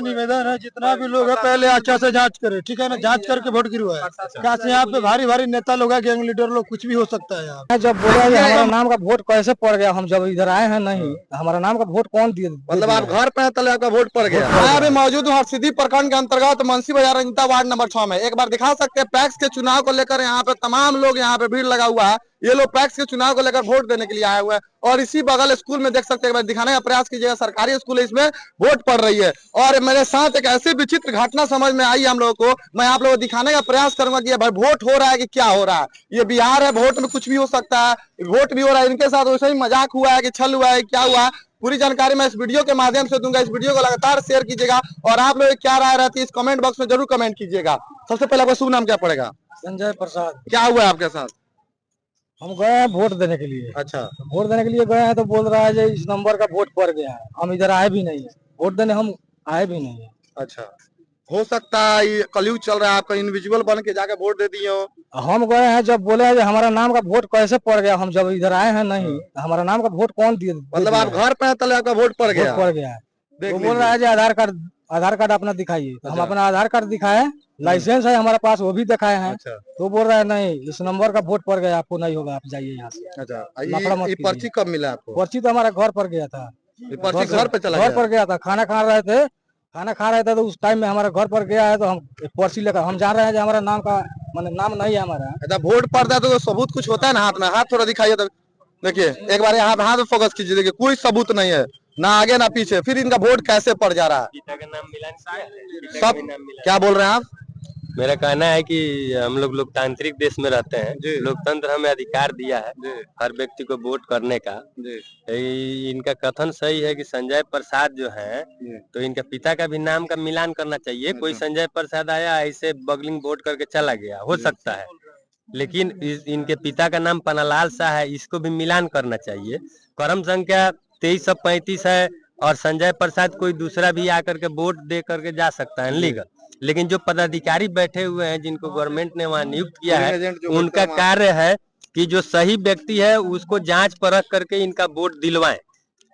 निवेदन है जितना भी लोग है पहले अच्छा से जांच करे, ठीक है ना, जांच करके वोट गिरवाए। कैसे यहाँ पे भारी भारी नेता लोग है, गैंग लीडर लोग, कुछ भी हो सकता है यहाँ। जब बोला हमारा नाम का वोट कैसे पड़ गया, हम जब इधर आए हैं नहीं, हमारा नाम का वोट कौन दिए? मतलब आप घर पे हैं तले आपका वोट पड़ गया। मैं अभी मौजूद हूँ हरसिद्धि प्रखंड के अंतर्गत मुंशी बाजार रंजीता वार्ड नंबर 6 में। एक बार दिखा सकते हैं पैक्स के चुनाव को लेकर यहाँ पे तमाम लोग यहाँ पे भीड़ लगा हुआ है। ये लोग पैक्स के चुनाव को लेकर वोट देने के लिए आए हुए हैं। और इसी बगल स्कूल में देख सकते हैं, एक बार दिखाने का प्रयास कीजिएगा, सरकारी स्कूल है, इसमें वोट पड़ रही है। और मेरे साथ एक ऐसी विचित्र घटना समझ में आई हम लोगों को, मैं आप लोगों को दिखाने का प्रयास करूंगा कि भाई वोट हो रहा है कि क्या हो रहा है। ये बिहार है, वोट में कुछ भी हो सकता है, वोट भी हो रहा है। इनके साथ वैसे ही मजाक हुआ है कि छल हुआ है, क्या हुआ है, पूरी जानकारी मैं इस वीडियो के माध्यम से दूंगा। इस वीडियो को लगातार शेयर कीजिएगा और आप लोग क्या राय रहती है इस कमेंट बॉक्स में जरूर कमेंट कीजिएगा। सबसे पहले आपका शुभ नाम क्या पड़ेगा? संजय प्रसाद। क्या हुआ है आपके साथ? हम गए हैं वोट देने के लिए। अच्छा, वोट देने के लिए गए हैं तो बोल रहा है जो इस नंबर का वोट पड़ गया है, हम इधर आए भी नहीं है वोट देने, हम आए भी नहीं है। अच्छा, हो सकता है ये कलयुग चल रहा है, आपका इंडिविजुअल बन के जाके वोट दे दिए हो। हम गए हैं जब बोले हैं हमारा नाम का वोट कैसे पड़ गया, हम जब इधर आए हैं नहीं, हमारा नाम का वोट कौन दिए? मतलब आप घर पे हैं तले आपका वोट पड़ गया? पड़ गया है। तो बोल रहा है आधार कार्ड अपना दिखाइए। तो हम अपना आधार कार्ड दिखाए, लाइसेंस है हमारे पास वो भी दिखाए हैं। अच्छा, तो बोल रहा है नहीं इस नंबर का वोट पड़ गया, आपको नहीं होगा, आप जाइए यहाँ से। अच्छा, ये पर्ची कब मिला आपको? पर्ची तो हमारा घर पर गया था। पर्ची घर पे चला गया? घर पर गया था, खाना खा रहे थे तो उस टाइम में हमारे घर पर गया है। तो हम पर्ची लेकर हम जा रहे हैं, हमारा नाम का मतलब नाम नहीं है हमारा। अच्छा, वोट पड़ता है तो सबूत कुछ होता है ना हाथ में? हाथ थोड़ा दिखाइए तो देखिए, एक बार यहाँ पे हाथ फोकस कीजिए, देखिए कोई सबूत नहीं है, ना आगे ना पीछे, फिर इनका वोट कैसे पड़ जा रहा है? पिता का नाम मिला, सब क्या बोल रहे हैं आप? मेरा कहना है कि हम लोग लोकतांत्रिक देश में रहते हैं, लोकतंत्र हमें अधिकार दिया है हर व्यक्ति को वोट करने का। इनका कथन सही है कि संजय प्रसाद जो है, तो इनका पिता का भी नाम का मिलान करना चाहिए। कोई संजय प्रसाद आया ऐसे बगलिंग वोट करके चला गया, हो सकता है, लेकिन इनके पिता का नाम पन्नालाल शाह है, इसको भी मिलान करना चाहिए। क्रम संख्या 2335 है और संजय प्रसाद कोई दूसरा भी आकर के वोट दे करके जा सकता है लीगल। लेकिन जो पदाधिकारी बैठे हुए हैं जिनको गवर्नमेंट ने वहां नियुक्त किया है, उनका कार्य है कि जो सही व्यक्ति है उसको जांच परख करके इनका वोट दिलवाएं।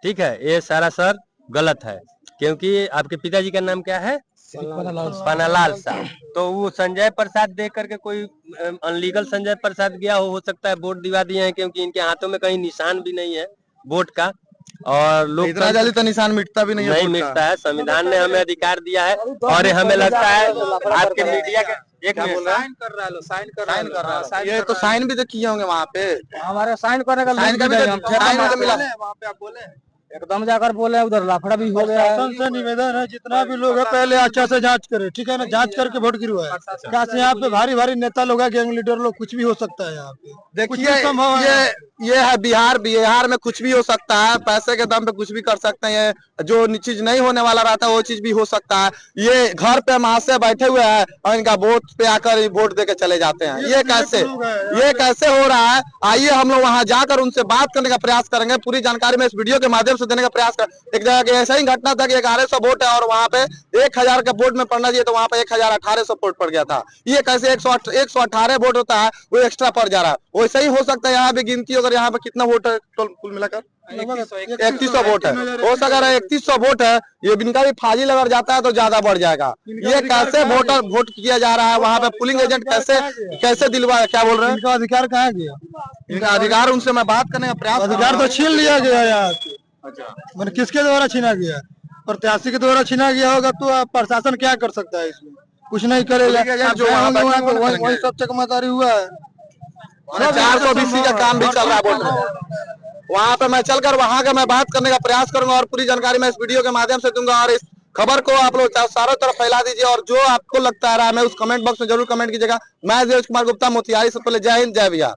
ठीक है, ये सरासर गलत है, क्योंकि आपके पिताजी का नाम क्या है? पन्नालाल शाह। तो वो संजय प्रसाद देख करके कोई अनलीगल संजय प्रसाद गया हो सकता है, वोट दिवा दिए हैं, क्योंकि इनके हाथों में कहीं निशान भी नहीं है वोट का। और लोग इतना जल्दी तो निशान मिटता भी नहीं मिटता है। संविधान ने हमें अधिकार दिया है और हमें लगता है आपके मीडिया के एक साइन कर रहा है। ये तो साइन भी तो किए होंगे वहाँ पे, हमारे साइन करने का साइन का भी मिला वहाँ पे। आप बोले एकदम जाकर बोले उधर लाफड़ा भी हो गया है। से निवेदन है जितना भी लोग है पहले अच्छा से जांच करे, ठीक है ना, जांच करके वोट गिरवाए। कैसे यहाँ पे भारी भारी नेता लोग है, गैंग लीडर लोग, कुछ भी हो सकता है यहाँ पे। देखिए ये है बिहार, बिहार में कुछ भी हो सकता है, पैसे के दम पे कुछ भी कर सकते हैं। जो चीज नहीं होने वाला रहता है वो चीज भी हो सकता है। ये घर पे महाशय बैठे हुए हैं और इनका वोट पे आकर वोट दे के चले जाते हैं, ये कैसे हो रहा है? आइए हम लोग वहां जाकर उनसे बात करने का प्रयास करेंगे। पूरी जानकारी में इस वीडियो के माध्यम से देने का प्रयास कर। एक जगह ऐसा ही घटना था कि 1100 वोट है और वहाँ पे 1000 का वोट में पड़ना चाहिए, तो वहाँ पे 1018 वोट पड़ गया था। ये कैसे 118 वोट होता है वो एक्स्ट्रा पड़ जा रहा है? वैसे ही हो सकता है यहाँ भी गिनती, अगर यहाँ पे कितना वोट है कुल मिलाकर 3100 वोट है, हो सकता है 3100 वोट है, ये इनका भी फाजिल अगर जाता है तो ज्यादा बढ़ जाएगा। ये कैसे वोट किया जा रहा है? वहाँ पे पुलिंग एजेंट कैसे दिलवा, क्या बोल रहे हैं? इनका अधिकार कहाँ गया? इनका अधिकार, उनसे मैं बात करने का प्रयास। अधिकार तो छीन लिया गया यार। मैंने किसके द्वारा छीना गया? प्रत्याशी के द्वारा छीना गया होगा, तो प्रशासन क्या कर सकता है इसमें? कुछ नहीं करेगा। जो वही सब चकमादारी हुआ है। 420 का काम भी चल रहा है बोल रहे हैं। वहाँ पे मैं चलकर वहाँ का मैं बात करने का प्रयास करूंगा और पूरी जानकारी मैं इस वीडियो के माध्यम से दूंगा। और इस खबर को आप लोग चारों तरफ फैला दीजिए और जो आपको लगता है उस कमेंट बॉक्स में जरूर कमेंट कीजिएगा। मैं धीरज कुमार गुप्ता, मोतिहारी से। पहले जय हिंद, जय बिहार।